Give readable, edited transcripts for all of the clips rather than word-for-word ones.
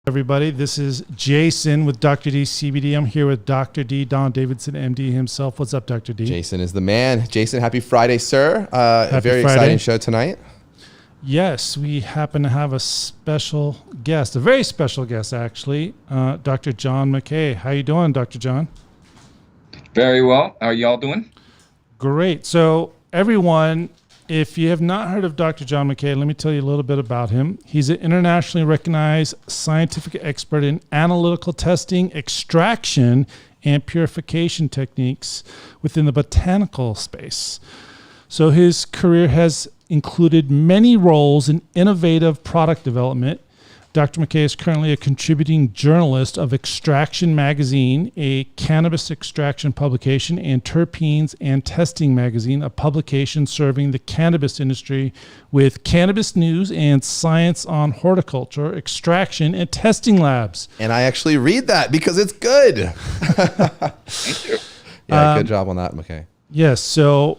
Everybody, this is Jason with Dr. D CBD. I'm here with Dr. D, Don Davidson, MD himself. What's up, Dr. D? Jason is the man. Jason, happy Friday, sir. A very Friday. Exciting show tonight. Yes, we happen to have a special guest, a very special guest, actually, Dr. John MacKay. How you doing, Dr. John? Very well. How are y'all doing? Great. So, everyone, if you have not heard of Dr. John MacKay, let me tell you a little bit about him. He's an internationally recognized scientific expert in analytical testing, extraction, and purification techniques within the botanical space. So his career has included many roles in innovative product development. Dr. MacKay is currently a contributing journalist of Extraction Magazine, a cannabis extraction publication, and Terpenes and Testing Magazine, a publication serving the cannabis industry with cannabis news and science on horticulture, extraction, and testing labs. And I actually read that because it's good. Thank you. Yeah, good job on that, MacKay. Yes, so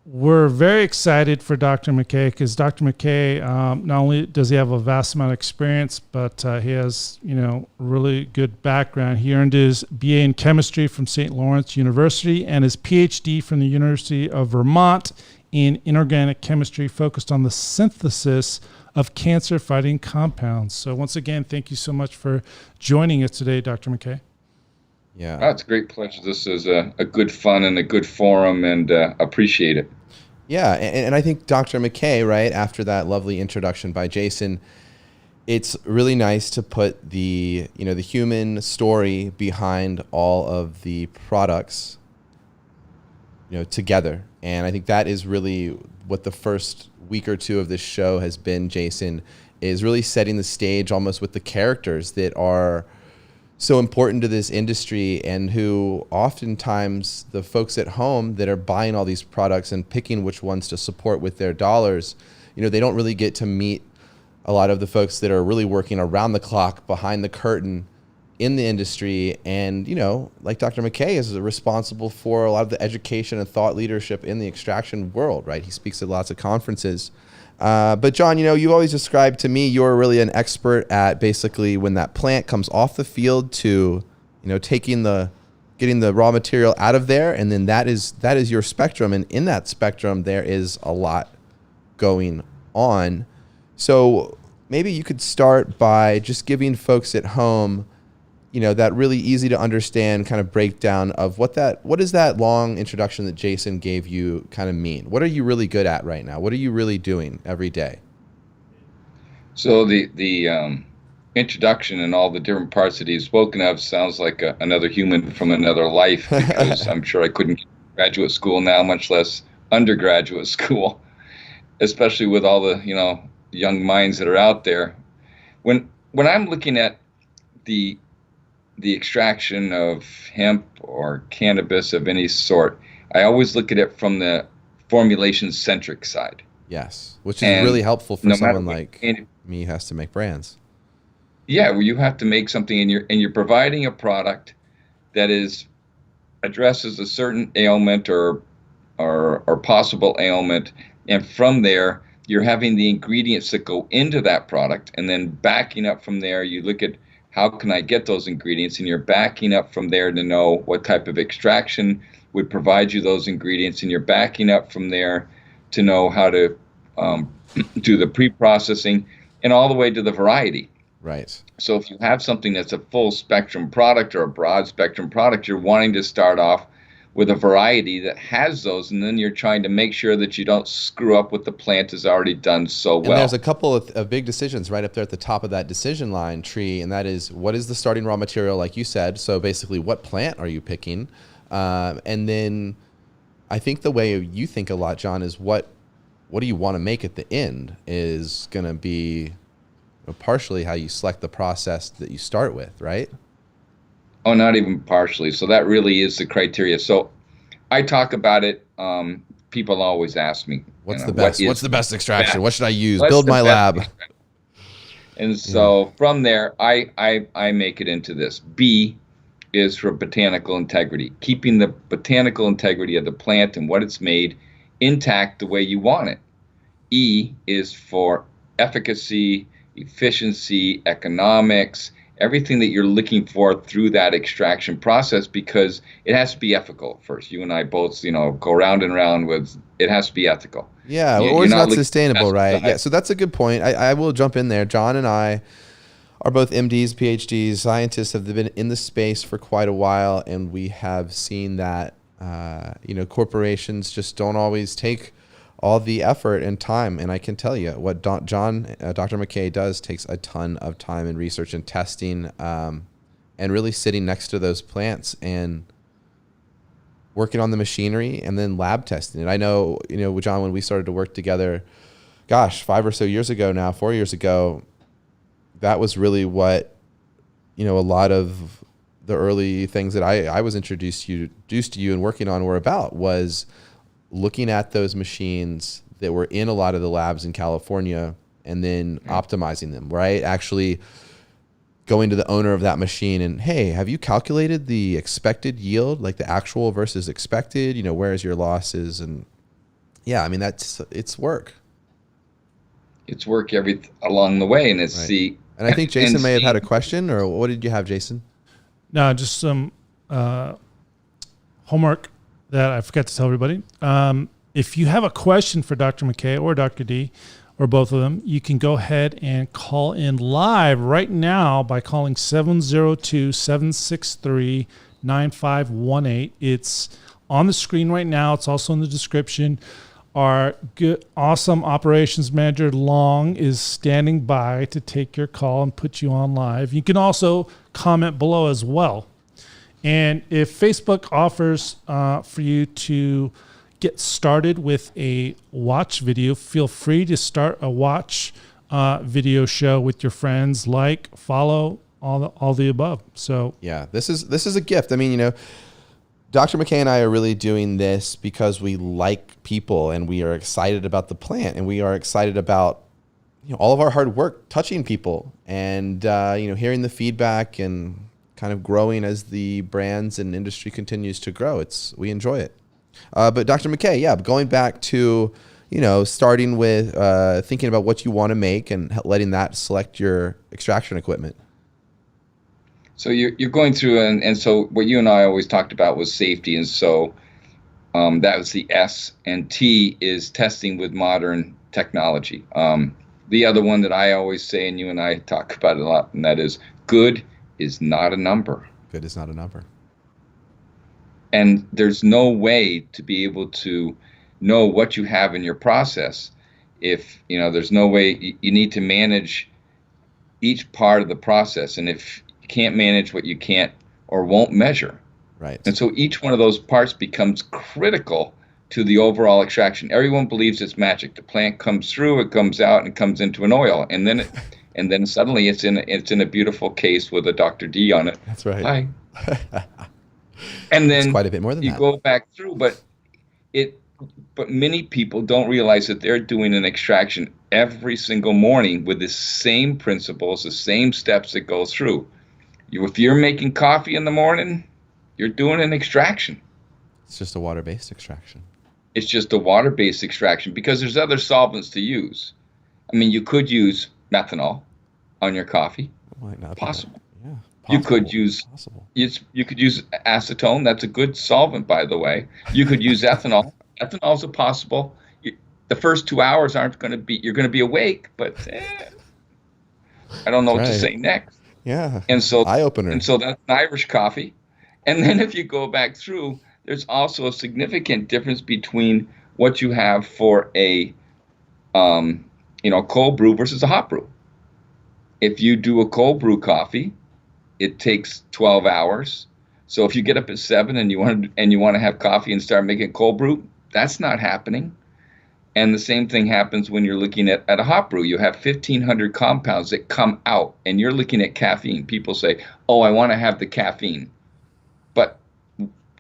we're very excited for Dr. MacKay because Dr. MacKay, not only does he have a vast amount of experience, but he has, really good background. He earned his BA in chemistry from St. Lawrence University and his Ph.D. from the University of Vermont in inorganic chemistry, focused on the synthesis of cancer-fighting compounds. So once again, thank you so much for joining us today, Dr. MacKay. Yeah, Oh, it's a great pleasure. This is a good fun and a good forum, and appreciate it. Yeah, and I think Dr. MacKay, right, after that lovely introduction by Jason, it's really nice to put the human story behind all of the products, together. And I think that is really what the first week or two of this show has been, Jason, is really setting the stage almost with the characters that are so important to this industry, and who oftentimes the folks at home that are buying all these products and picking which ones to support with their dollars, they don't really get to meet a lot of the folks that are really working around the clock behind the curtain in the industry. And, like Dr. MacKay is responsible for a lot of the education and thought leadership in the extraction world, right? He speaks at lots of conferences. But John, you always described to me you're really an expert at basically when that plant comes off the field to, getting the raw material out of there, and then that is your spectrum, and in that spectrum there is a lot going on. So maybe you could start by just giving folks at home, that really easy to understand kind of breakdown of what does that long introduction that Jason gave you kind of mean? What are you really good at right now? What are you really doing every day? So the introduction and all the different parts that he's spoken of sounds like another human from another life, because I'm sure I couldn't get to graduate school now, much less undergraduate school, especially with all the young minds that are out there. When I'm looking at the extraction of hemp or cannabis of any sort, I always look at it from the formulation-centric side. Yes, which is really helpful for someone like me who has to make brands. Yeah, well, you have to make something, and you're providing a product that addresses a certain ailment or possible ailment, and from there you're having the ingredients that go into that product, and then backing up from there, you look at how can I get those ingredients, and you're backing up from there to know what type of extraction would provide you those ingredients, and you're backing up from there to know how to do the pre-processing, and all the way to the variety. Right. So if you have something that's a full spectrum product or a broad spectrum product, you're wanting to start off with a variety that has those, and then you're trying to make sure that you don't screw up what the plant has already done so well. And there's a couple of big decisions right up there at the top of that decision line tree, and that is, what is the starting raw material, like you said? So basically, what plant are you picking? And then I think the way you think a lot, John, is what do you want to make at the end is going to be partially how you select the process that you start with, right? Oh, not even partially. So that really is the criteria. So I talk about it. People always ask me, what's the best extraction? best? What should I use? What's Build the my best lab. extraction? And so from there, I make it into this. B is for botanical integrity, keeping the botanical integrity of the plant and what it's made intact the way you want it. E is for efficacy, efficiency, economics, everything that you're looking for through that extraction process, because it has to be ethical first. You and I both, go round and round with it has to be ethical. Yeah, or it's not sustainable, right? Yeah, so that's a good point. I will jump in there. John and I are both MDs, PhDs, scientists, have been in the space for quite a while, and we have seen that corporations just don't always take all the effort and time. And I can tell you what Dr. MacKay does takes a ton of time and research and testing, and really sitting next to those plants and working on the machinery and then lab testing it. I know, John, when we started to work together, 4 years ago, that was really what, a lot of the early things that I was introduced to you and working on were about, was looking at those machines that were in a lot of the labs in California and then optimizing them, right? Actually going to the owner of that machine and, hey, have you calculated the expected yield, like the actual versus expected, where's your losses? And yeah, I mean, it's work. It's work along the way. And it's right. And I think Jason may have had a question, or what did you have, Jason? No, just some homework that I forgot to tell everybody. If you have a question for Dr. MacKay or Dr. D, or both of them, you can go ahead and call in live right now by calling 702-763-9518. It's on the screen right now. It's also in the description. Our good, awesome operations manager, Long, is standing by to take your call and put you on live. You can also comment below as well. And if Facebook offers for you to get started with a watch video, feel free to start a watch video show with your friends, follow, all the above. So yeah, this is a gift. I mean, Dr. MacKay and I are really doing this because we like people and we are excited about the plant and we are excited about all of our hard work touching people and hearing the feedback and kind of growing as the brands and industry continues to grow. We enjoy it. But Dr. MacKay, going back to starting with thinking about what you want to make and letting that select your extraction equipment. So you're going through, and so what you and I always talked about was safety, and so that was the S, and T is testing with modern technology. The other one that I always say, and you and I talk about it a lot, and that is good is not a number. Good is not a number. And there's no way to be able to know what you have in your process if, there's no way. You need to manage each part of the process, and if can't manage what you can't or won't measure. Right. And so each one of those parts becomes critical to the overall extraction. Everyone believes it's magic. The plant comes through, it comes out, and it comes into an oil, and then suddenly it's in a beautiful case with a Dr. D on it. That's right. Hi. And then it's quite a bit more than you that. go back through, but many people don't realize that they're doing an extraction every single morning with the same principles, the same steps that go through. If you're making coffee in the morning, you're doing an extraction. It's just a water-based extraction. It's just a water-based extraction because there's other solvents to use. I mean, you could use methanol on your coffee. Might not possible. Yeah. You could use acetone. That's a good solvent, by the way. You could use ethanol. Ethanol's a possible. The first 2 hours you're going to be awake, but I don't know what to say next. Yeah. And so eye-opener. And so that's an Irish coffee. And then if you go back through, there's also a significant difference between what you have for a cold brew versus a hot brew. If you do a cold brew coffee, it takes 12 hours. So if you get up at 7 and you want to have coffee and start making cold brew, that's not happening. And the same thing happens when you're looking at a hot brew. You have 1,500 compounds that come out, and you're looking at caffeine. People say, oh, I want to have the caffeine. But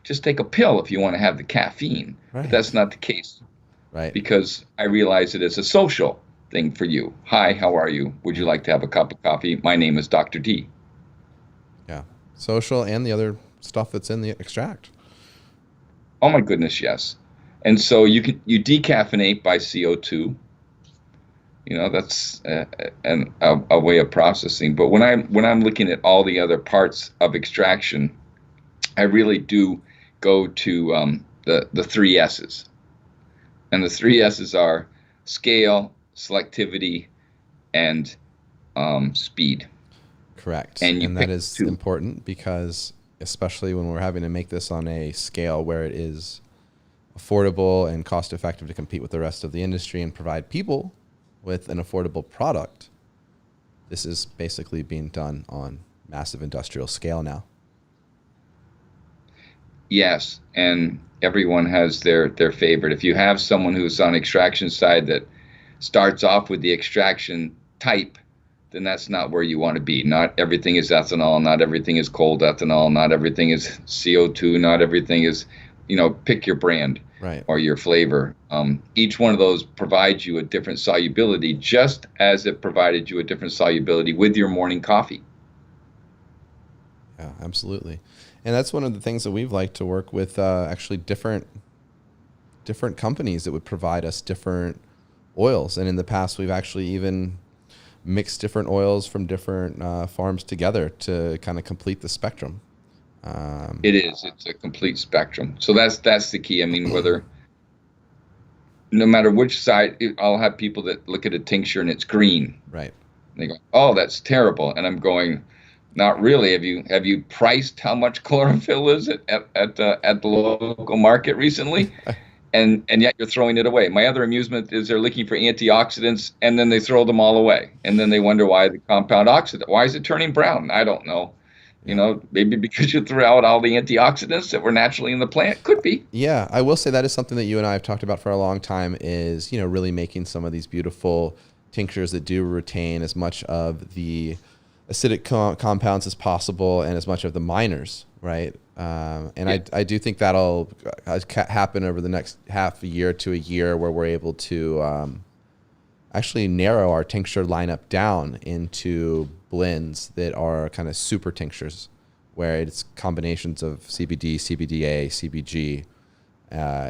just take a pill if you want to have the caffeine. Right. But that's not the case. Right. Because I realize it is a social thing for you. Hi, how are you? Would you like to have a cup of coffee? My name is Dr. D. Yeah. Social and the other stuff that's in the extract. Oh, my goodness, yes. And so you decaffeinate by CO2. That's a way of processing. But when I'm looking at all the other parts of extraction, I really do go to the three S's. And the three S's are scale, selectivity, and speed. Correct. And that is important because especially when we're having to make this on a scale where it is affordable and cost effective to compete with the rest of the industry and provide people with an affordable product, this is basically being done on massive industrial scale now. Yes, and everyone has their favorite. If you have someone who's on extraction side that starts off with the extraction type, then that's not where you want to be. Not everything is ethanol, not everything is cold ethanol, not everything is CO2, not everything is, pick your brand. Right. Or your flavor. Each one of those provides you a different solubility, just as it provided you a different solubility with your morning coffee. Yeah, absolutely. And that's one of the things that we've liked to work with, actually different companies that would provide us different oils. And in the past, we've actually even mixed different oils from different farms together to kind of complete the spectrum. It's a complete spectrum. So that's the key. I mean, no matter which side, I'll have people that look at a tincture and it's green. Right. And they go, "Oh, that's terrible." And I'm going, "Not really. Have you priced how much chlorophyll is at the local market recently?" And yet you're throwing it away. My other amusement is they're looking for antioxidants and then they throw them all away. And then they wonder why the compound oxidant, why is it turning brown? I don't know. Maybe because you threw out all the antioxidants that were naturally in the plant. Could be. Yeah, I will say that is something that you and I have talked about for a long time is, really making some of these beautiful tinctures that do retain as much of the acidic compounds as possible and as much of the minors, right? I do think that'll happen over the next half a year to a year where we're able to actually narrow our tincture lineup down into blends that are kind of super tinctures, where it's combinations of CBD, CBDA, CBG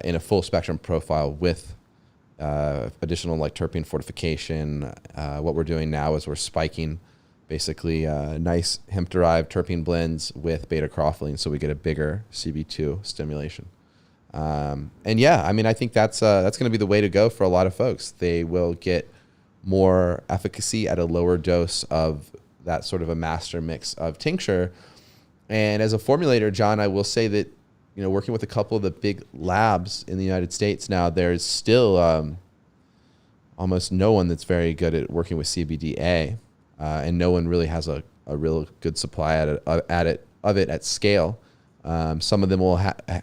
in a full spectrum profile with additional like terpene fortification. What we're doing now is we're spiking basically nice hemp-derived terpene blends with beta-carotene, so we get a bigger CB2 stimulation. I think that's going to be the way to go for a lot of folks. They will get more efficacy at a lower dose of that sort of a master mix of tincture. And as a formulator, John, I will say that, working with a couple of the big labs in the United States now, there's still almost no one that's very good at working with CBDA, and no one really has a real good supply of it at scale. Some of them will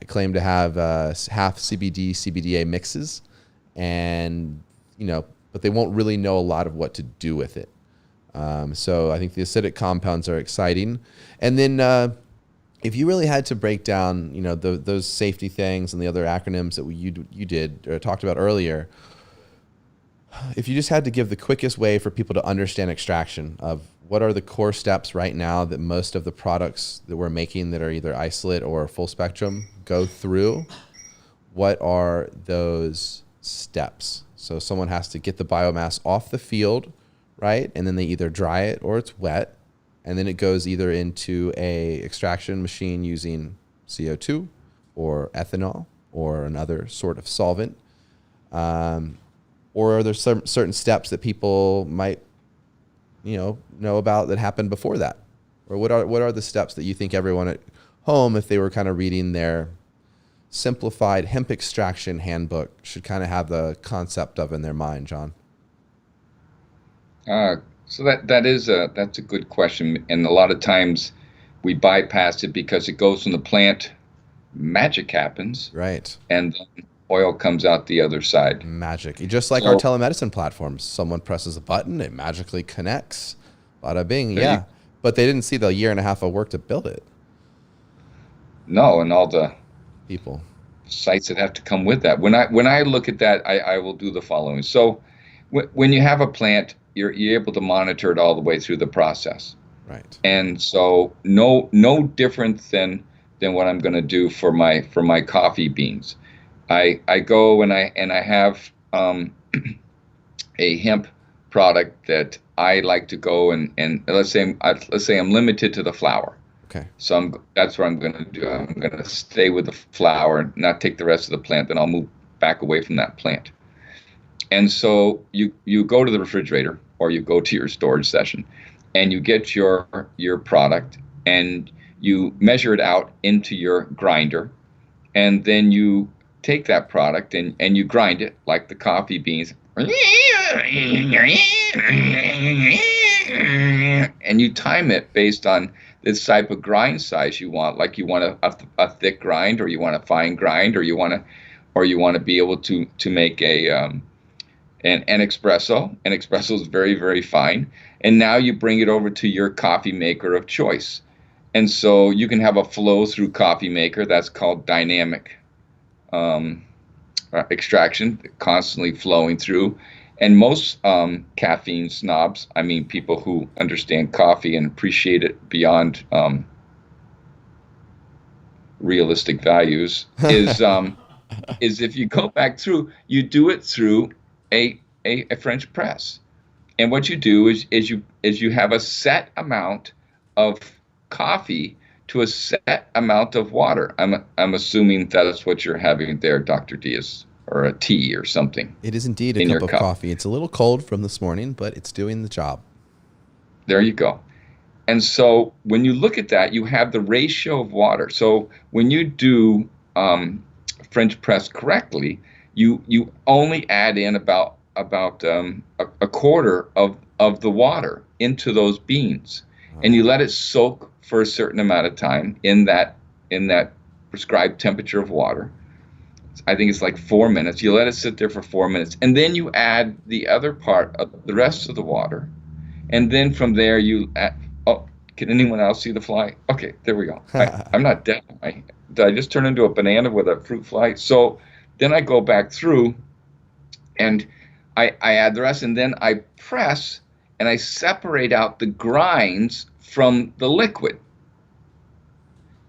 claim to have half CBD, CBDA mixes, and but they won't really know a lot of what to do with it. So I think the acidic compounds are exciting. And then if you really had to break down, those safety things and the other acronyms that you did or talked about earlier, if you just had to give the quickest way for people to understand extraction of what are the core steps right now that most of the products that we're making that are either isolate or full spectrum go through, what are those steps? So someone has to get the biomass off the field, right? And then they either dry it or it's wet. And then it goes either into a extraction machine using CO2 or ethanol or another sort of solvent. Or are there some certain steps that people might, know about that happened before that? Or what are the steps that you think everyone at home, if they were kind of reading their simplified hemp extraction handbook, should kind of have the concept of in their mind, John? So that's a good question, and a lot of times we bypass it because it goes from the plant, magic happens, right, and then oil comes out the other side. Magic, just like our telemedicine platforms. Someone presses a button, it magically connects. Bada bing, yeah. But they didn't see the year and a half of work to build it. No, and all the people sites that have to come with that. When I look at that, I will do the following. So when you have a plant, you're able to monitor it all the way through the process. Right. And so no different than what I'm going to do for my coffee beans. I go and I have a hemp product that I like to go and let's say I'm limited to the flower. Okay. So that's what I'm going to do. I'm going to stay with the flower, not take the rest of the plant. Then I'll move back away from that plant. And so you go to the refrigerator or you go to your storage session, and you get your product and you measure it out into your grinder, and then you take that product and you grind it like the coffee beans. And you time it based on this type of grind size you want. Like you want a thick grind, or you want a fine grind, or you want to be able to make an espresso. An espresso is very, very fine. And now you bring it over to your coffee maker of choice. And so you can have a flow through coffee maker. That's called dynamic extraction, constantly flowing through. And most caffeine snobs, I mean people who understand coffee and appreciate it beyond realistic values, is if you go back through, you do it through a French press. And what you do is you have a set amount of coffee to a set amount of water. I'm assuming that's what you're having there, Dr. Diaz, or a tea or something. It is indeed a cup of coffee. It's a little cold from this morning, but it's doing the job. There you go. And so when you look at that, you have the ratio of water. So when you do French press correctly, you only add in about a quarter of the water into those beans, and you let it soak for a certain amount of time in that prescribed temperature of water. I think it's like 4 minutes. You let it sit there for 4 minutes, and then you add the other part of the rest of the water, and then from there you add, oh, can anyone else see the fly? Okay, there we go. I'm not dead. Did I just turn into a banana with a fruit fly? So then I go back through and I add the rest, and then I press and I separate out the grinds from the liquid.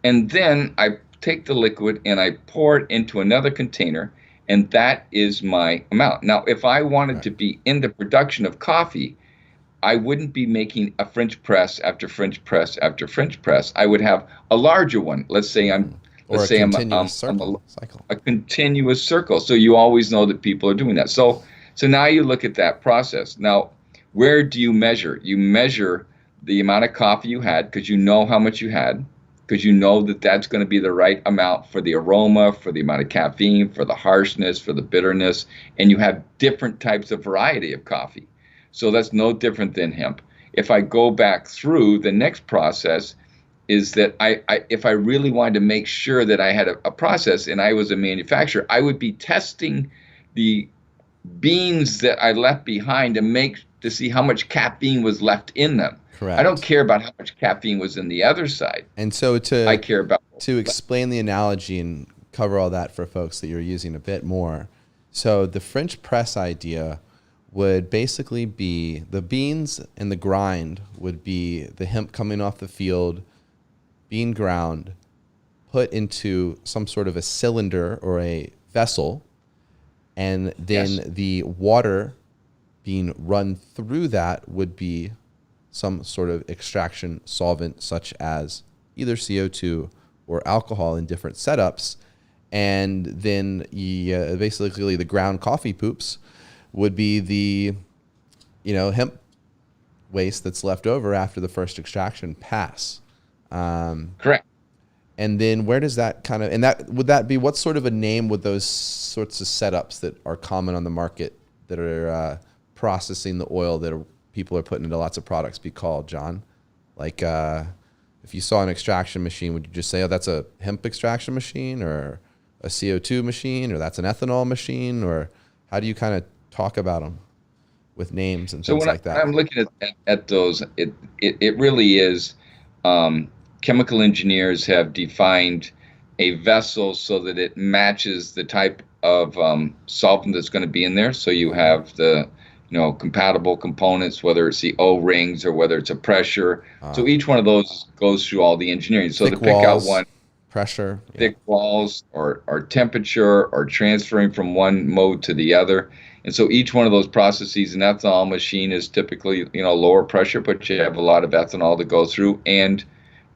And then I take the liquid and I pour it into another container, and that is my amount. Now, if I wanted to be in the production of coffee, I wouldn't be making a French press after French press after French press. I would have a larger one. Let's say I'm a continuous circle. So you always know that people are doing that. So now you look at that process. Now, where do you measure? You measure the amount of coffee you had, because you know how much you had, because you know that that's going to be the right amount for the aroma, for the amount of caffeine, for the harshness, for the bitterness, and you have different types of variety of coffee. So that's no different than hemp. If I go back through, the next process is that if I really wanted to make sure that I had a process and I was a manufacturer, I would be testing the beans that I left behind to see how much caffeine was left in them. Correct. I don't care about how much caffeine was in the other side. And so I care about to explain the analogy and cover all that for folks that you're using a bit more. So the French press idea would basically be the beans and the grind would be the hemp coming off the field, being ground, put into some sort of a cylinder or a vessel, and then the water being run through that would be some sort of extraction solvent, such as either CO2 or alcohol in different setups. And then basically the ground coffee poops would be the hemp waste that's left over after the first extraction pass. Correct. And then where does that would that be, what sort of a name would those sorts of setups that are common on the market that are processing the oil that people are putting into lots of products be called, John? Like if you saw an extraction machine, would you just say, oh, that's a hemp extraction machine, or a CO2 machine, or that's an ethanol machine? Or how do you kind of talk about them with names and things like that? So when I'm looking at those, it really is chemical engineers have defined a vessel so that it matches the type of solvent that's going to be in there. So you have the compatible components, whether it's the O-rings or whether it's a pressure. So each one of those goes through all the engineering. So to pick out one, pressure, thick walls, or temperature, or transferring from one mode to the other. And so each one of those processes, an ethanol machine is typically, lower pressure, but you have a lot of ethanol to go through. And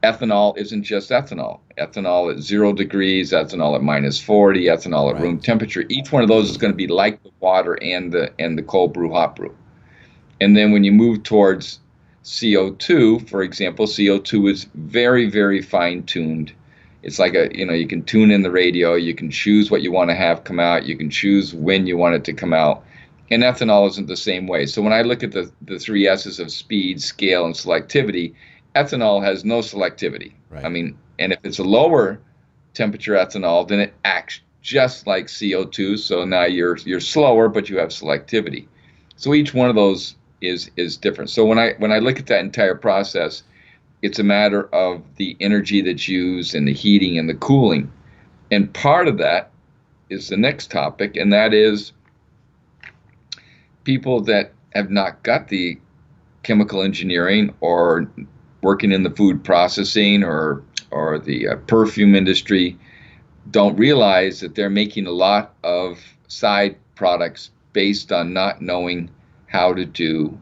ethanol isn't just ethanol. Ethanol at 0 degrees, ethanol at -40, ethanol at room temperature. Each one of those is going to be like the water and the cold brew, hot brew. And then when you move towards CO2, for example, CO2 is very, very fine-tuned. It's like you can tune in the radio, you can choose what you want to have come out, you can choose when you want it to come out. And ethanol isn't the same way. So when I look at the 3 S's of speed, scale, and selectivity, ethanol has no selectivity. Right. I mean, and if it's a lower temperature ethanol, then it acts just like CO2. So now you're slower, but you have selectivity. So each one of those is different. So when I look at that entire process, it's a matter of the energy that's used and the heating and the cooling. And part of that is the next topic, and that is people that have not got the chemical engineering or working in the food processing or the perfume industry don't realize that they're making a lot of side products based on not knowing how to do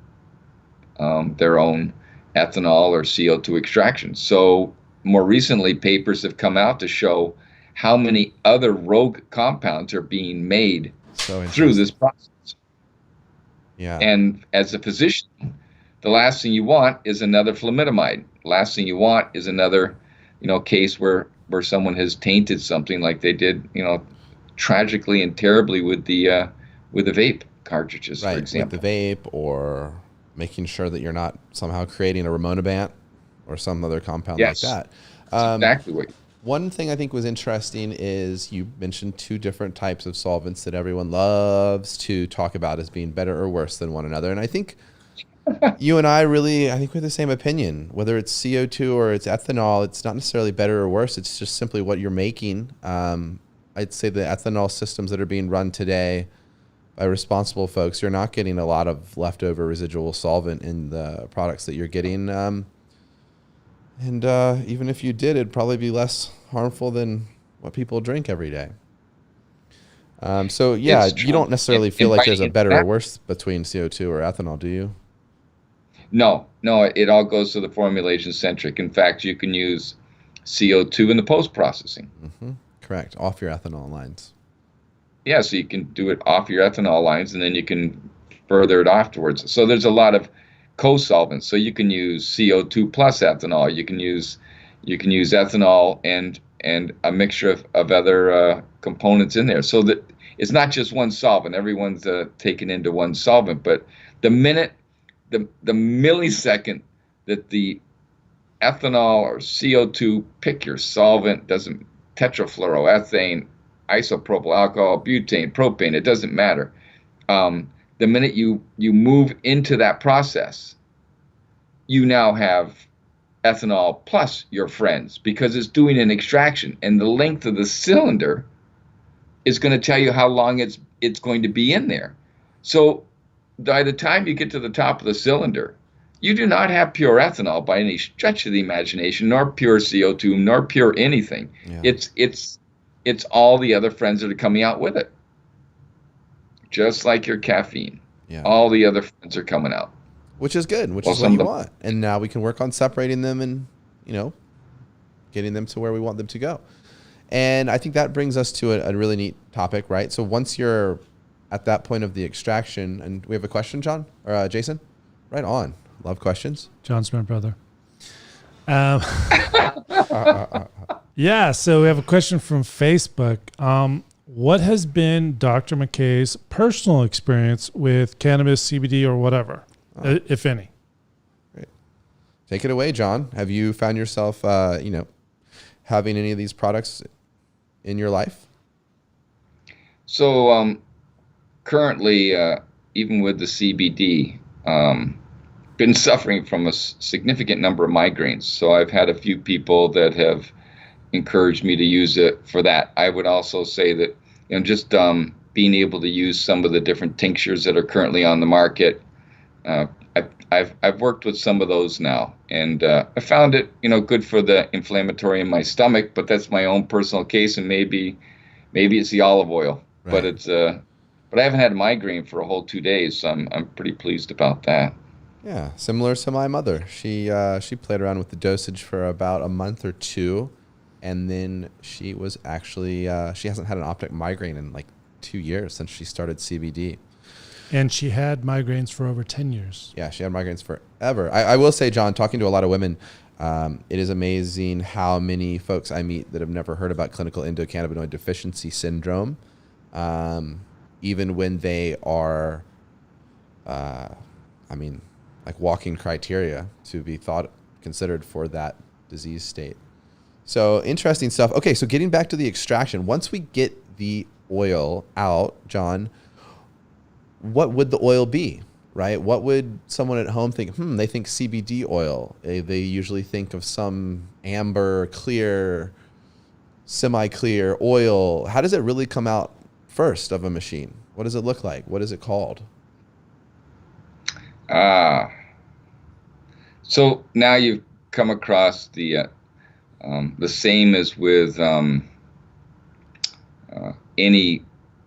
their own ethanol or CO2 extraction. So more recently, papers have come out to show how many other rogue compounds are being made through this process. Yeah. And as a physician, the last thing you want is another flumidomide. Last thing you want is another, case where someone has tainted something like they did, tragically and terribly with the vape cartridges, for example. With the vape, or making sure that you're not somehow creating a rimonabant or some other compound like that. That's exactly what. One thing I think was interesting is you mentioned 2 different types of solvents that everyone loves to talk about as being better or worse than one another. And I think you and I we have the same opinion. Whether it's CO2 or it's ethanol, it's not necessarily better or worse. It's just simply what you're making. I'd say the ethanol systems that are being run today by responsible folks, you're not getting a lot of leftover residual solvent in the products that you're getting. And even if you did, it'd probably be less harmful than what people drink every day. So you don't necessarily feel like there's a better or worse between CO2 or ethanol, do you? No, it all goes to the formulation centric. In fact, you can use CO2 in the post-processing. Mm-hmm. Correct, off your ethanol lines. Yeah, so you can do it off your ethanol lines, and then you can further it afterwards. So there's a lot of co-solvents. So you can use CO2 plus ethanol. You can use ethanol and a mixture of other components in there. So that it's not just one solvent. Everyone's taken into one solvent. But the millisecond that the ethanol or CO2, pick your solvent, doesn't tetrafluoroethane, isopropyl alcohol, butane, propane, it doesn't matter. The minute you move into that process, you now have ethanol plus your friends, because it's doing an extraction, and the length of the cylinder is going to tell you how long it's going to be in there. So by the time you get to the top of the cylinder, you do not have pure ethanol by any stretch of the imagination, nor pure CO2, nor pure anything. Yeah. It's all the other friends that are coming out with it. Just like your caffeine. Yeah. All the other friends are coming out. Which is good, which is what you want. And now we can work on separating them and, getting them to where we want them to go. And I think that brings us to a really neat topic, right? So once you're at that point of the extraction, and we have a question, John? Or Jason? Right on. Love questions. John's my brother. Yeah, so we have a question from Facebook. What has been Dr. MacKay's personal experience with cannabis, CBD, or whatever, if any? Great. Take it away, John. Have you found yourself, having any of these products in your life? So currently, even with the CBD, been suffering from a significant number of migraines. So I've had a few people that have encouraged me to use it for that. I would also say that just being able to use some of the different tinctures that are currently on the market. I've worked with some of those now, and I found it, good for the inflammatory in my stomach. But that's my own personal case, and maybe it's the olive oil. But Right. but I haven't had a migraine for a whole 2 days, so I'm pretty pleased about that. Yeah, similar to my mother. She played around with the dosage for about a month or two, and then she was actually she hasn't had an optic migraine in like 2 years since she started CBD. And she had migraines for over 10 years. Yeah, she had migraines forever. I will say, John, talking to a lot of women, it is amazing how many folks I meet that have never heard about clinical endocannabinoid deficiency syndrome, even when they are, like walking criteria to be considered for that disease state. So interesting stuff. Okay, so getting back to the extraction, once we get the oil out, John, what would the oil be, right? What would someone at home think? They think CBD oil. They usually think of some amber, clear, semi-clear oil. How does it really come out first of a machine? What does it look like? What is it called? So now you've come across the same as with any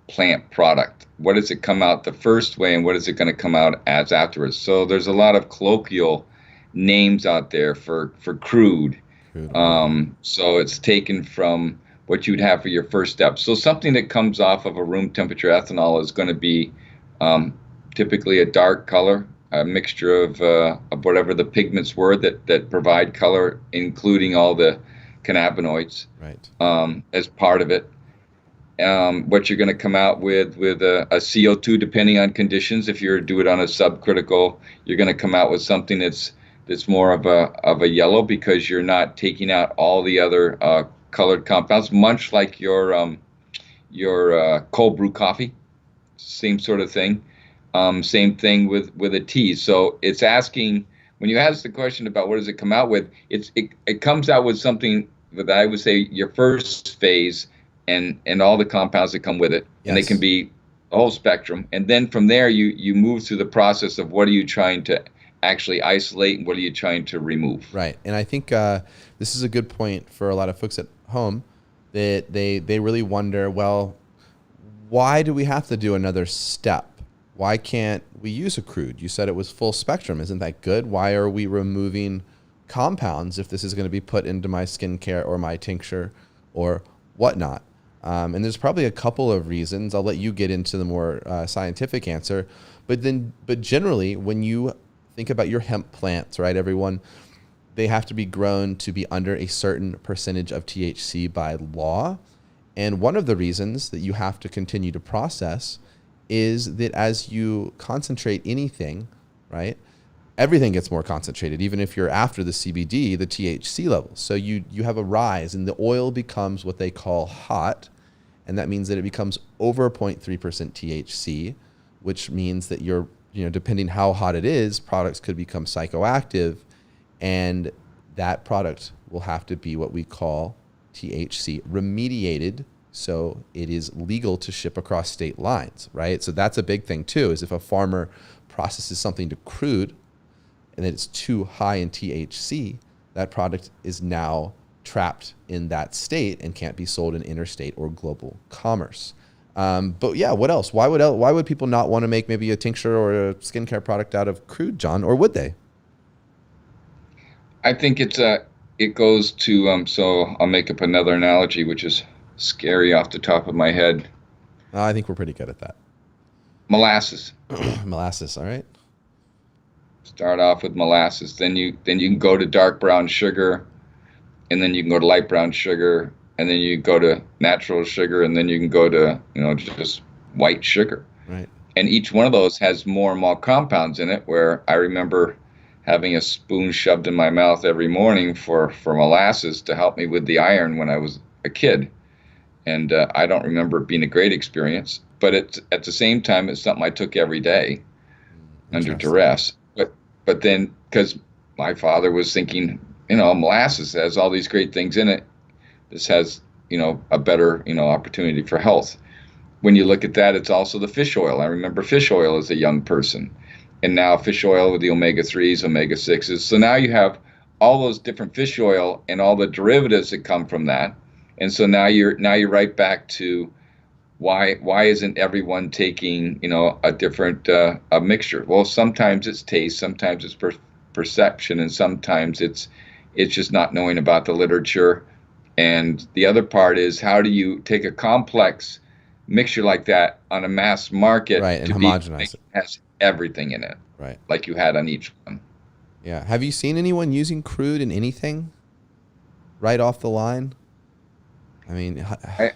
plant product. What does it come out the first way, and what is it going to come out as afterwards? So there's a lot of colloquial names out there for crude. So it's taken from what you'd have for your first step. So something that comes off of a room temperature ethanol is going to be typically a dark color, a mixture of whatever the pigments were that provide color, including all the cannabinoids, right, as part of it. What you're going to come out with a CO2, depending on conditions. If you do it on a subcritical, you're going to come out with something that's more of a yellow, because you're not taking out all the other colored compounds, much like your cold brew coffee. Same sort of thing. Same thing with a tea. So it's asking, when you ask the question about what does it come out with, it comes out with something that I would say your first phase, and all the compounds that come with it. Yes. And they can be a whole spectrum. And then from there, you move through the process of what are you trying to actually isolate and what are you trying to remove. Right. And I think this is a good point for a lot of folks at home, that they really wonder, well, why do we have to do another step? Why can't we use a crude? You said it was full spectrum. Isn't that good? Why are we removing compounds if this is going to be put into my skincare or my tincture or whatnot? And there's probably a couple of reasons. I'll let you get into the more scientific answer. But generally, when you think about your hemp plants, right, everyone, they have to be grown to be under a certain percentage of THC by law. And one of the reasons that you have to continue to process is that as you concentrate anything, right, everything gets more concentrated. Even if you're after the CBD, the THC levels. So you have a rise, and the oil becomes what they call hot. And that means that it becomes over 0.3% THC, which means that you're, depending how hot it is, products could become psychoactive. And that product will have to be what we call THC remediated, so it is legal to ship across state lines, right? So that's a big thing too, is if a farmer processes something to crude and it's too high in THC, that product is now trapped in that state and can't be sold in interstate or global commerce. But yeah, what else? Why would people not want to make maybe a tincture or a skincare product out of crude, John, or would they? I think it goes to so I'll make up another analogy, which is scary off the top of my head. I think we're pretty good at that. Molasses. Molasses, all right. Start off with molasses, then you can go to dark brown sugar, and then you can go to light brown sugar, and then you go to natural sugar, and then you can go to just white sugar. Right. And each one of those has more and more compounds in it. Where I remember having a spoon shoved in my mouth every morning for molasses to help me with the iron when I was a kid. And I don't remember it being a great experience, but at the same time, it's something I took every day under duress. But then, because my father was thinking, molasses has all these great things in it. This has, a better, opportunity for health. When you look at that, it's also the fish oil. I remember fish oil as a young person. and now fish oil with the omega-3s, omega-6s. So now you have all those different fish oil and all the derivatives that come from that. And so now you're right back to why isn't everyone taking, a different a mixture? Well, sometimes it's taste, sometimes it's perception, and sometimes it's just not knowing about the literature. And the other part is, how do you take a complex mixture like that on a mass market, right, and homogenize it? Has everything in it, right, like you had on each one. Yeah. Have you seen anyone using crude in anything right off the line? I mean,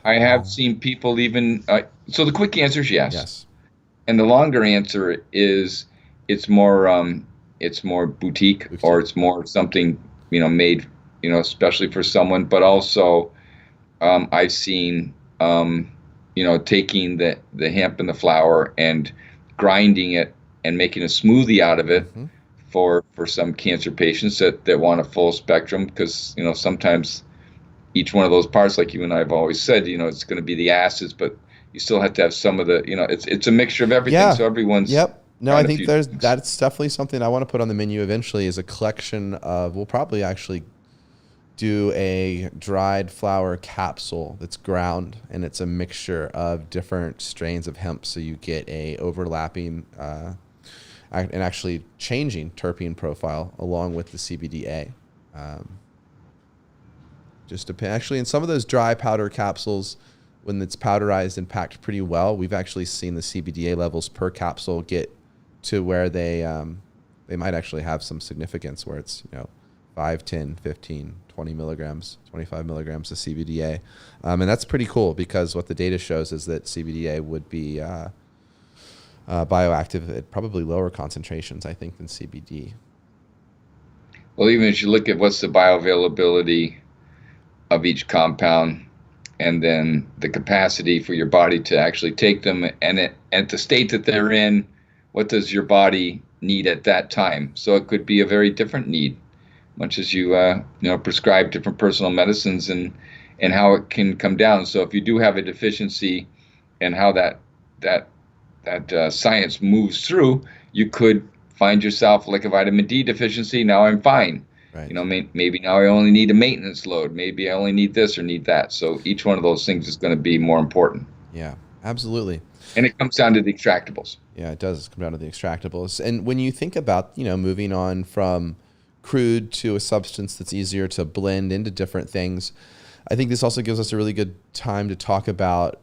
I have seen people even. So the quick answer is yes. Yes. And the longer answer is it's more boutique, or it's more something made especially for someone. But also I've seen taking the hemp and the flower and grinding it and making a smoothie out of it for some cancer patients that want a full spectrum, because sometimes each one of those parts, like you and I have always said, it's going to be the acids, but you still have to have some of the, it's a mixture of everything. Yeah. So everyone's. Yep. No, I think that's definitely something I want to put on the menu eventually, is a collection of, we'll probably actually do a dried flower capsule that's ground, and it's a mixture of different strains of hemp. So you get a overlapping and actually changing terpene profile along with the CBDA. Actually, in some of those dry powder capsules, when it's powderized and packed pretty well, we've actually seen the CBDA levels per capsule get to where they might actually have some significance, where it's 5, 10, 15, 20 milligrams, 25 milligrams of CBDA. And that's pretty cool, because what the data shows is that CBDA would be bioactive at probably lower concentrations, I think, than CBD. Well, even as you look at what's the bioavailability of each compound, and then the capacity for your body to actually take them, and at the state that they're in, what does your body need at that time? So it could be a very different need, much as you prescribe different personal medicines, and how it can come down. So if you do have a deficiency, and how that science moves through, you could find yourself like a vitamin D deficiency. Now I'm fine. Right. Maybe now I only need a maintenance load. Maybe I only need this or need that. So each one of those things is going to be more important. Yeah, absolutely. And it comes down to the extractables. Yeah, it does come down to the extractables. And when you think about, moving on from crude to a substance that's easier to blend into different things, I think this also gives us a really good time to talk about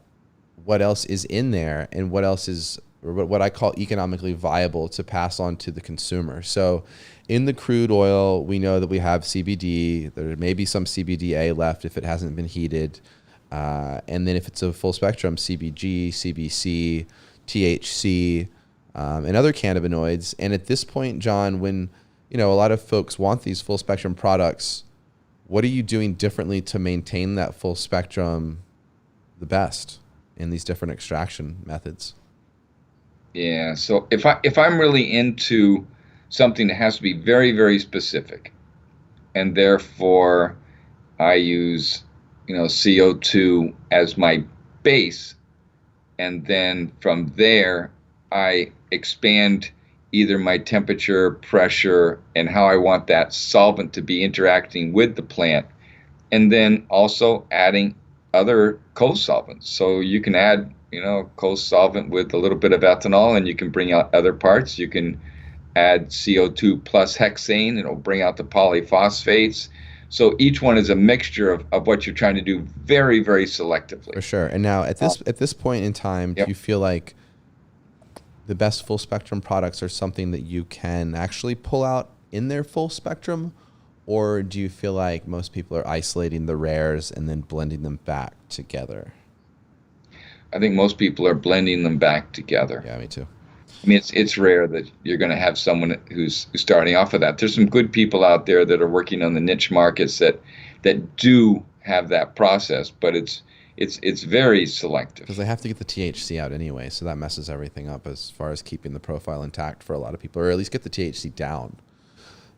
what else is in there, and what else is, or what I call economically viable to pass on to the consumer. So in the crude oil, we know that we have CBD. There may be some CBDA left if it hasn't been heated. And then if it's a full spectrum, CBG, CBC, THC, and other cannabinoids. And at this point, John, when a lot of folks want these full spectrum products, what are you doing differently to maintain that full spectrum the best in these different extraction methods? Yeah. So if I'm really into something that has to be very, very specific, and therefore I use CO2 as my base, and then from there I expand either my temperature, pressure, and how I want that solvent to be interacting with the plant, and then also adding other co-solvents. So you can add co-solvent with a little bit of ethanol, and you can bring out other parts. You can add CO2 plus hexane, it'll bring out the polyphosphates. So each one is a mixture of what you're trying to do very, very selectively. For sure. And now at this point in time, do you feel like the best full spectrum products are something that you can actually pull out in their full spectrum? Or do you feel like most people are isolating the rares and then blending them back together? I think most people are blending them back together. Yeah, me too. I mean, it's rare that you're going to have someone who's starting off with that. There's some good people out there that are working on the niche markets that do have that process, but it's very selective. Because they have to get the THC out anyway, so that messes everything up as far as keeping the profile intact for a lot of people, or at least get the THC down.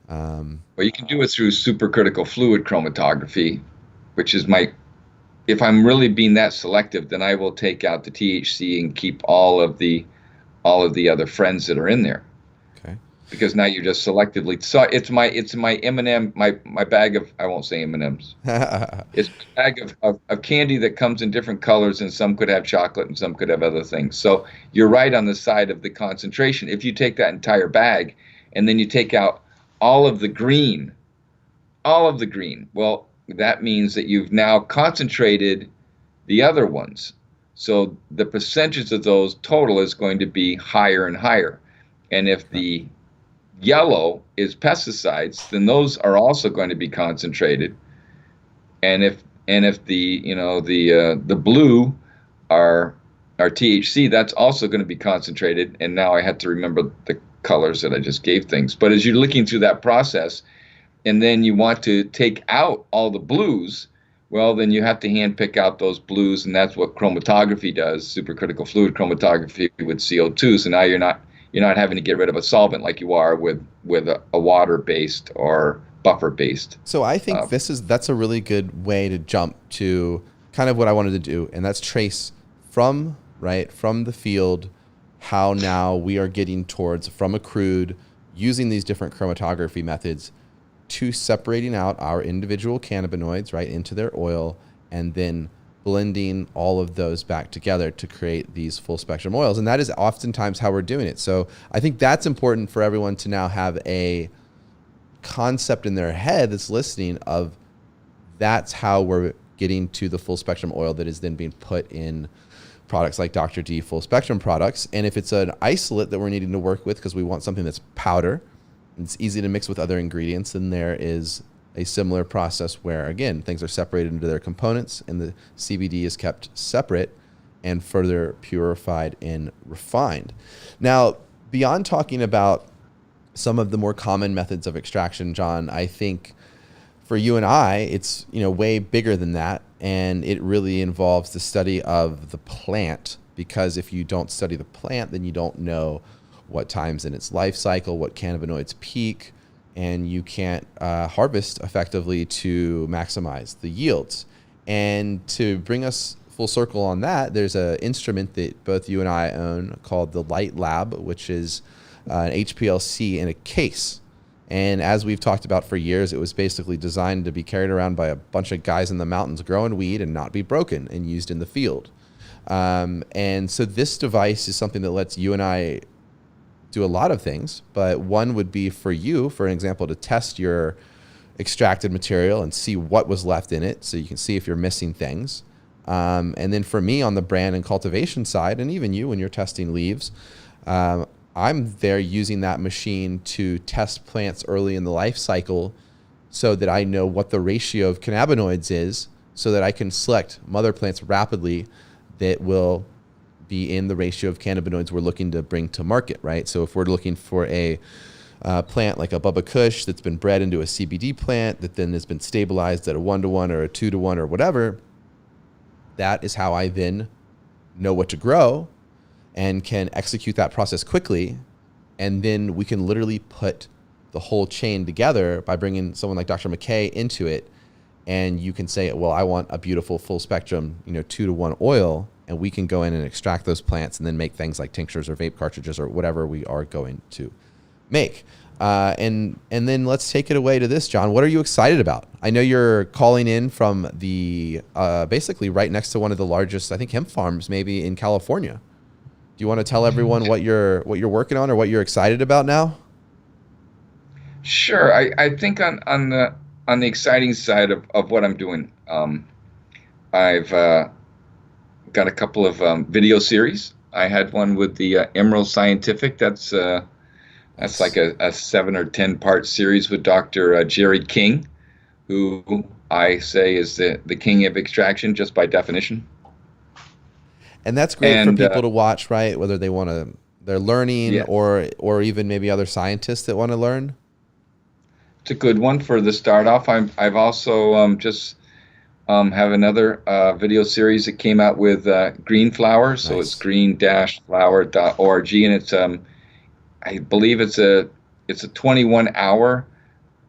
Well, you can do it through supercritical fluid chromatography, which is if I'm really being that selective, then I will take out the THC and keep all of the other friends that are in there. because now you're just selectively. So it's my M&M, my bag of, I won't say M&Ms. It's a bag of candy that comes in different colors, and some could have chocolate and some could have other things. So you're right on the side of the concentration. If you take that entire bag and then you take out all of the green, well, that means that you've now concentrated the other ones. So the percentage of those total is going to be higher and higher. And if the yellow is pesticides, then those are also going to be concentrated. And if the the blue are THC, that's also going to be concentrated. And now I had to remember the colors that I just gave things. But as you're looking through that process, and then you want to take out all the blues, well, then you have to hand pick out those blues, and that's what chromatography does, supercritical fluid chromatography with CO2. So now you're not having to get rid of a solvent like you are with a water-based or buffer-based. So I think that's a really good way to jump to kind of what I wanted to do, and that's trace from the field how now we are getting towards, from a crude, using these different chromatography methods to separating out our individual cannabinoids into their oil, and then blending all of those back together to create these full spectrum oils. And that is oftentimes how we're doing it. So I think that's important for everyone to now have a concept in their head that's listening of that's how we're getting to the full spectrum oil that is then being put in products like Dr. D full spectrum products. And if it's an isolate that we're needing to work with because we want something that's powder, it's easy to mix with other ingredients, then there is a similar process where, again, things are separated into their components and the CBD is kept separate and further purified and refined. Now, beyond talking about some of the more common methods of extraction, John, I think for you and I, it's way bigger than that, and it really involves the study of the plant, because if you don't study the plant, then you don't know what times in its life cycle, what cannabinoids peak, and you can't harvest effectively to maximize the yields. And to bring us full circle on that, there's an instrument that both you and I own called the Light Lab, which is an HPLC in a case. And as we've talked about for years, it was basically designed to be carried around by a bunch of guys in the mountains growing weed and not be broken and used in the field. And so this device is something that lets you and I do a lot of things, but one would be for you, for an example, to test your extracted material and see what was left in it, so you can see if you're missing things. And then for me on the brand and cultivation side, and even you when you're testing leaves, I'm there using that machine to test plants early in the life cycle so that I know what the ratio of cannabinoids is, so that I can select mother plants rapidly that will be in the ratio of cannabinoids we're looking to bring to market, right? So if we're looking for a plant like a Bubba Kush that's been bred into a CBD plant that then has been stabilized at a 1-to-1 or a 2-to-1 or whatever, that is how I then know what to grow and can execute that process quickly. And then we can literally put the whole chain together by bringing someone like Dr. MacKay into it. And you can say, well, I want a beautiful full spectrum, 2-to-1 oil, and we can go in and extract those plants and then make things like tinctures or vape cartridges or whatever we are going to make. And then let's take it away to this, John. What are you excited about? I know you're calling in from the basically right next to one of the largest, I think, hemp farms maybe in California. Do you want to tell everyone what you're working on or what you're excited about now? Sure. I think on the exciting side of what I'm doing, I've got a couple of video series. I had one with the Emerald Scientific. That's like a 7 or 10 part series with Dr. Jerry King, who I say is the king of extraction just by definition. And that's great for people to watch, right? Whether they want to, they're learning, yeah. or even maybe other scientists that want to learn. It's a good one for the start off. I've also just have another video series that came out with Green Flower. So Nice. It's green-flower.org, and it's I believe it's a 21-hour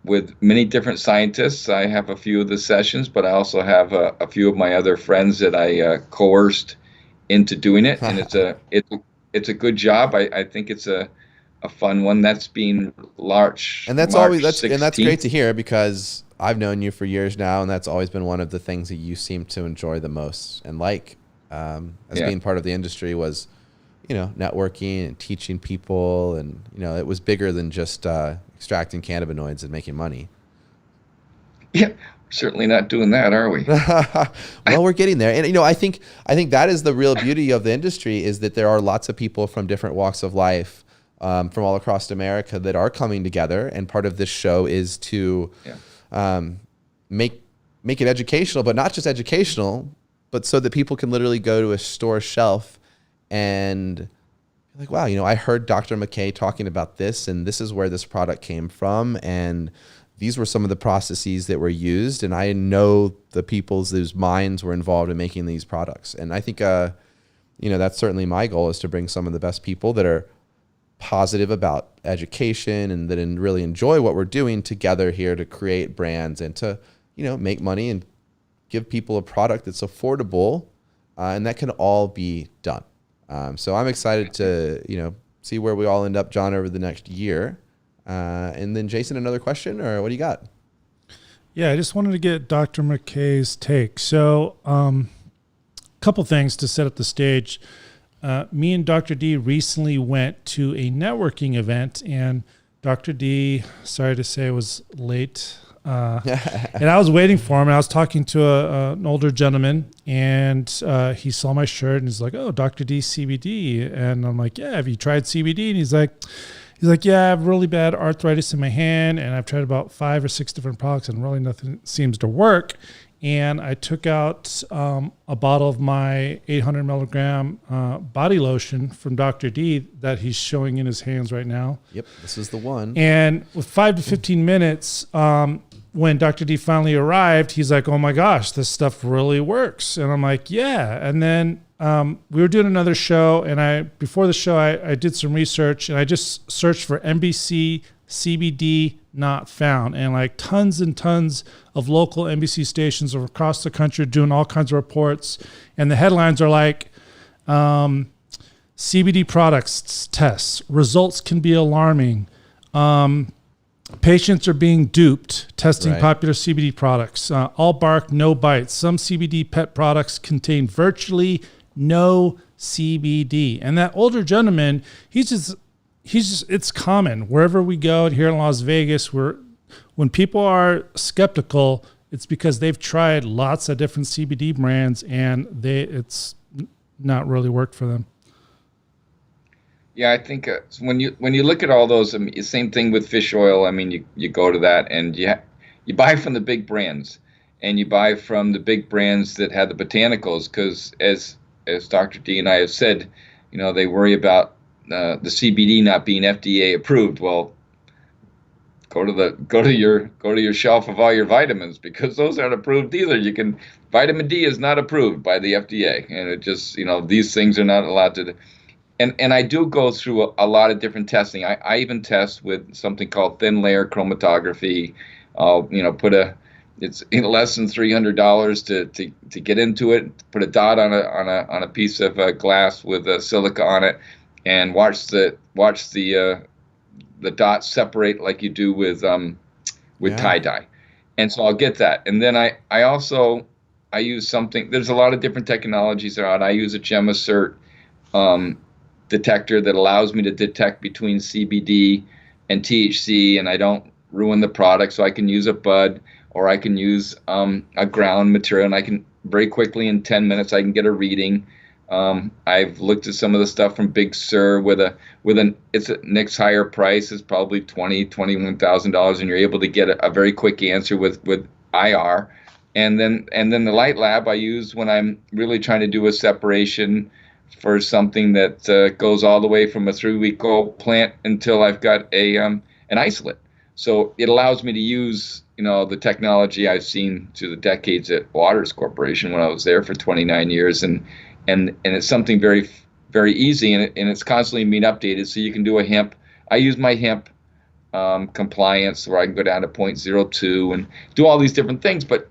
with many different scientists. I have a few of the sessions, but I also have a few of my other friends that I coerced into doing it, and it's a good job. I think it's a a fun one. That's being March. And that's March always that's 16th. and that's great to hear, because I've known you for years now, and that's always been one of the things that you seem to enjoy the most and like, as being part of the industry was, networking and teaching people, and it was bigger than just extracting cannabinoids and making money. Yeah, certainly not doing that, are we? Well, we're getting there. And, I think that is the real beauty of the industry, is that there are lots of people from different walks of life, from all across America, that are coming together. And part of this show is to make it educational, but not just educational, but so that people can literally go to a store shelf and be like, wow, I heard Dr. MacKay talking about this, and this is where this product came from, and these were some of the processes that were used, and I know the people's whose minds were involved in making these products. And I think, that's certainly my goal, is to bring some of the best people that are positive about education and that really enjoy what we're doing together here to create brands and to, make money and give people a product that's affordable, and that can all be done. So I'm excited to, see where we all end up, John, over the next year. And then Jason, another question, or what do you got? Yeah, I just wanted to get Dr. MacKay's take. So, couple things to set up the stage. Me and Dr. D recently went to a networking event, and Dr. D, sorry to say, was late. And I was waiting for him, and I was talking to an older gentleman, and he saw my shirt, and he's like, "Oh, Dr. D CBD." And I'm like, "Yeah, have you tried CBD?" And he's like, "Yeah, I have really bad arthritis in my hand, and I've tried about 5 or 6 different products, and really nothing seems to work." And I took out a bottle of my 800 milligram body lotion from Dr. D that he's showing in his hands right now. Yep, this is the one. And with 5 to 15 minutes, when Dr. D finally arrived, he's like, "Oh my gosh, this stuff really works." And I'm like, "Yeah." And then we were doing another show, and before the show, I did some research, and I just searched for NBC CBD not found, and like tons and tons of local NBC stations across the country doing all kinds of reports, and the headlines are like, CBD products tests, results can be alarming. Patients are being duped testing popular CBD products. All bark, no bites. Some CBD pet products contain virtually no CBD. And that older gentleman, he's just, it's common wherever we go here in Las Vegas, when people are skeptical, it's because they've tried lots of different CBD brands and it's not really worked for them. Yeah, I think when you look at all those, same thing with fish oil. I mean, you go to that and you buy from the big brands, and you buy from the big brands that have the botanicals, because as Dr. D and I have said, they worry about the CBD not being FDA approved. Well, go to your shelf of all your vitamins, because those aren't approved either. Vitamin D is not approved by the FDA, and it just these things are not allowed to. And I do go through a lot of different testing. I even test with something called thin layer chromatography. It's less than $300 to get into it. Put a dot on a piece of glass with silica on it, and watch the dots separate like you do with tie dye. And so I'll get that. And then I use something. There's a lot of different technologies around. I use a Chemist detector that allows me to detect between CBD and THC, and I don't ruin the product. So I can use a bud, or I can use a ground material, and I can very quickly, in 10 minutes, I can get a reading. I've looked at some of the stuff from Big Sur it's a next higher price. It's probably $21,000, and you're able to get a very quick answer with IR. And then the light lab I use when I'm really trying to do a separation for something that goes all the way from a 3-week-old plant until I've got an isolate. So it allows me to use the technology I've seen through the decades at Waters Corporation when I was there for 29 years, and it's something very, very easy, and it's constantly being updated. So you can do a hemp. I use my hemp compliance, where I can go down to 0.02 and do all these different things. But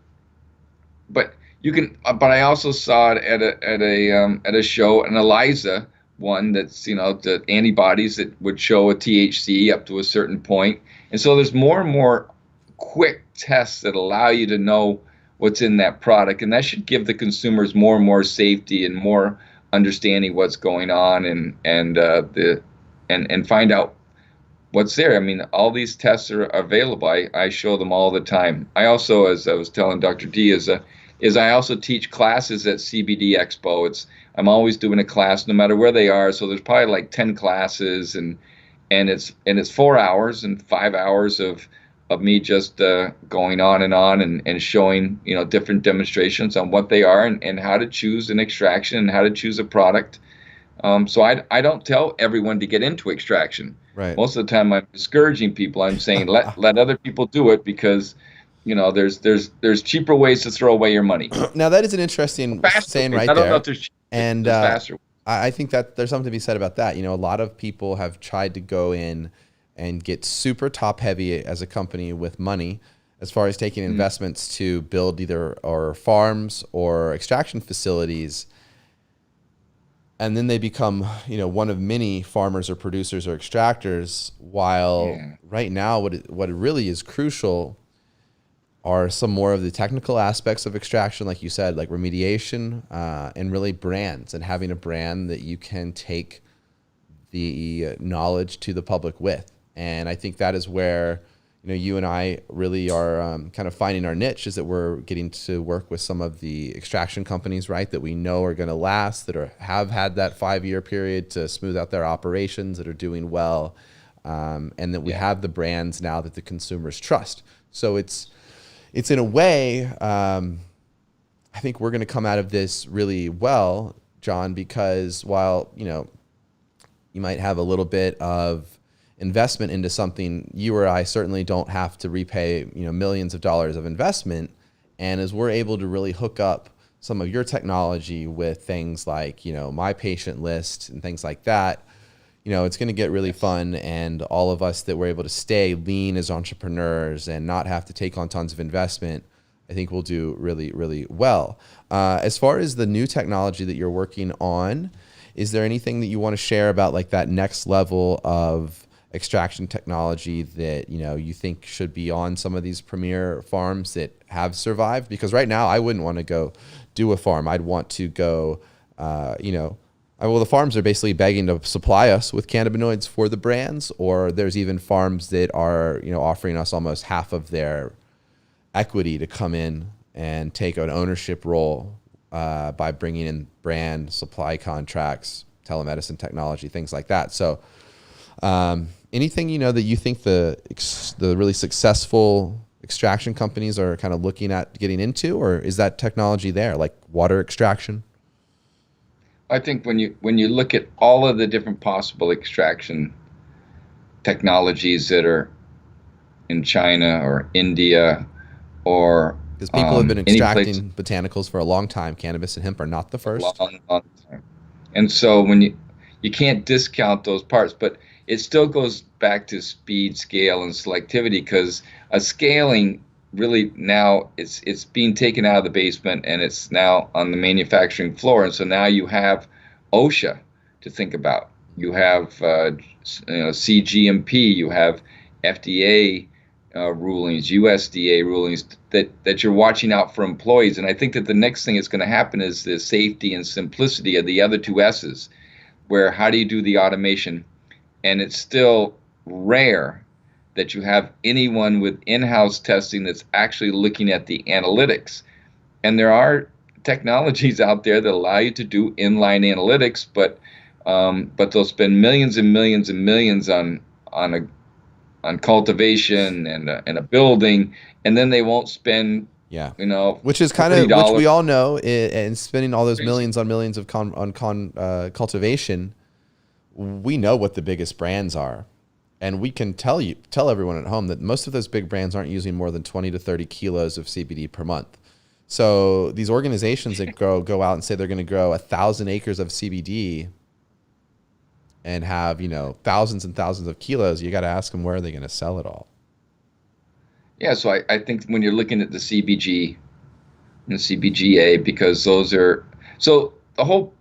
you can. But I also saw it at a show, and ELISA one that's, the antibodies that would show a THC up to a certain point. And so there's more and more quick tests that allow you to know what's in that product. And that should give the consumers more and more safety and more understanding what's going on, and find out what's there. I mean, all these tests are available. I show them all the time. I also, as I was telling Dr. D, is I also teach classes at CBD Expo. I'm always doing a class, no matter where they are. So there's probably like 10 classes, and it's 4 hours and 5 hours of me just going on and showing different demonstrations on what they are, and how to choose an extraction and how to choose a product. So I don't tell everyone to get into extraction. Right. Most of the time I'm discouraging people. I'm saying let other people do it, because there's cheaper ways to throw away your money. Now that is an interesting saying right there. I don't know if there's and faster. I think that there's something to be said about that. A lot of people have tried to go in and get super top heavy as a company with money, as far as taking investments to build either or farms or extraction facilities. And then they become, one of many farmers or producers or extractors, while right now what really is crucial are some more of the technical aspects of extraction, like you said, like remediation, and really brands, and having a brand that you can take the knowledge to the public with. And I think that is where, you and I really are kind of finding our niche, is that we're getting to work with some of the extraction companies, right, that we know are going to last, that have had that 5-year period to smooth out their operations, that are doing well, and that we have the brands now that the consumers trust. So it's in a way, I think we're going to come out of this really well, John, because while, you might have a little bit of investment into something, you or I certainly don't have to repay, millions of dollars of investment. And as we're able to really hook up some of your technology with things like, my patient list and things like that, it's going to get really fun. And all of us that were able to stay lean as entrepreneurs and not have to take on tons of investment, I think we'll do really, really well. As far as the new technology that you're working on, is there anything that you want to share about like that next level of extraction technology that you think should be on some of these premier farms that have survived? Because right now I wouldn't want to go do a farm. I'd want to go, the farms are basically begging to supply us with cannabinoids for the brands, or there's even farms that are offering us almost half of their equity to come in and take an ownership role by bringing in brand supply contracts, telemedicine technology, things like that. So anything, that you think the really successful extraction companies are kind of looking at getting into, or is that technology there, like water extraction? I think when you look at all of the different possible extraction technologies that are in China or India, or because people have been extracting botanicals for a long time, cannabis and hemp are not the first. Long time. And so when you can't discount those parts, but it still goes back to speed, scale, and selectivity, because a scaling really now it's being taken out of the basement and it's now on the manufacturing floor. And so now you have OSHA to think about. You have CGMP, you have FDA rulings, USDA rulings that you're watching out for employees. And I think that the next thing that's going to happen is the safety and simplicity of the other two S's, where how do you do the automation? And it's still rare that you have anyone with in-house testing that's actually looking at the analytics. And there are technologies out there that allow you to do inline analytics, but they'll spend millions and millions and millions on cultivation and a building, and then they won't spend which is kind of which we all know, and spending all those millions on millions of cultivation. We know what the biggest brands are, and we can tell everyone at home that most of those big brands aren't using more than 20 to 30 kilos of CBD per month. So these organizations that go out and say they're going to grow 1,000 acres of CBD and have thousands and thousands of kilos, you got to ask them, where are they going to sell it all? Yeah, so I think when you're looking at the CBG and the CBGA, because those are the whole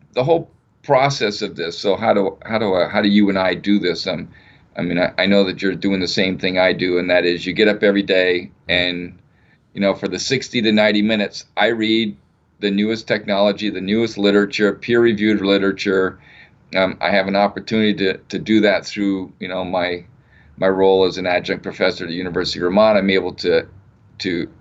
process of this. So how do you and I do this? I mean, I know that you're doing the same thing I do, and that is you get up every day and, for the 60 to 90 minutes, I read the newest technology, the newest literature, peer-reviewed literature. I have an opportunity to do that through, my role as an adjunct professor at the University of Vermont. I'm able to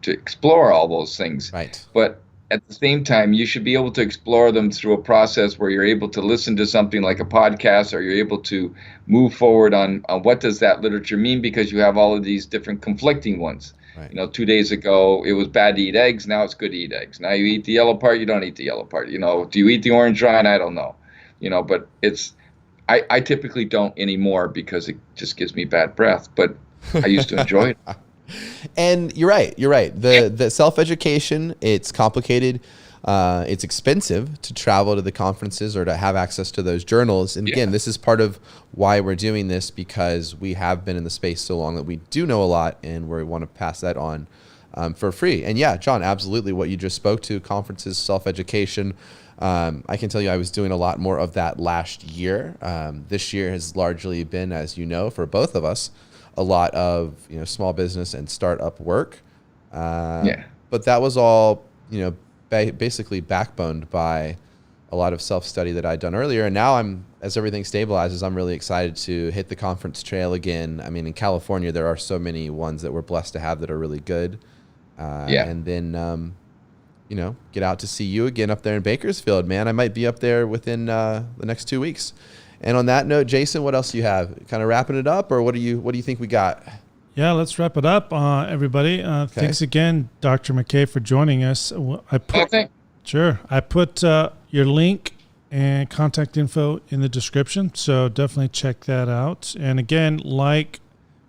explore all those things. Right. But at the same time, you should be able to explore them through a process where you're able to listen to something like a podcast, or you're able to move forward on what does that literature mean, because you have all of these different conflicting ones. Right. 2 days ago, it was bad to eat eggs. Now it's good to eat eggs. Now you eat the yellow part, you don't eat the yellow part. Do you eat the orange rind? I don't know. But I typically don't anymore because it just gives me bad breath, but I used to enjoy it. And you're right. The self-education, it's complicated. It's expensive to travel to the conferences or to have access to those journals. And again, this is part of why we're doing this, because we have been in the space so long that we do know a lot, and we want to pass that on for free. And yeah, John, absolutely what you just spoke to, conferences, self-education. I can tell you I was doing a lot more of that last year. This year has largely been, as you know, for both of us, a lot of small business and startup work. But that was all basically backboned by a lot of self-study that I'd done earlier. And now as everything stabilizes, I'm really excited to hit the conference trail again. I mean, in California, there are so many ones that we're blessed to have that are really good. And then, get out to see you again up there in Bakersfield, man. I might be up there within the next 2 weeks. And on that note, Jason, what else do you have? Kind of wrapping it up, or what do you think we got? Yeah, let's wrap it up, everybody. Thanks again, Dr. MacKay, for joining us. Sure. I put your link and contact info in the description, so definitely check that out. And again, like,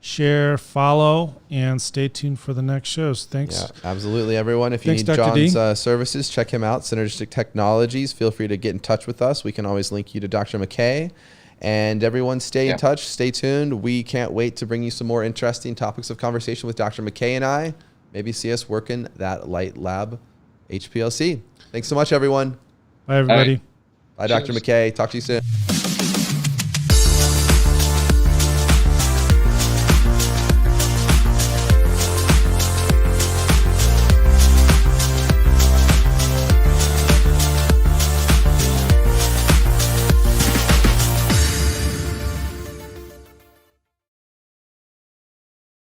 share, follow, and stay tuned for the next shows. Thanks. Yeah, absolutely, everyone. If you need Dr. John's services, check him out, Synergistic Technologies. Feel free to get in touch with us. We can always link you to Dr. MacKay. And everyone, stay in touch. Stay tuned. We can't wait to bring you some more interesting topics of conversation with Dr. MacKay and I. Maybe see us working that Light Lab HPLC. Thanks so much, everyone. Bye, everybody. Bye, Dr. MacKay. Talk to you soon.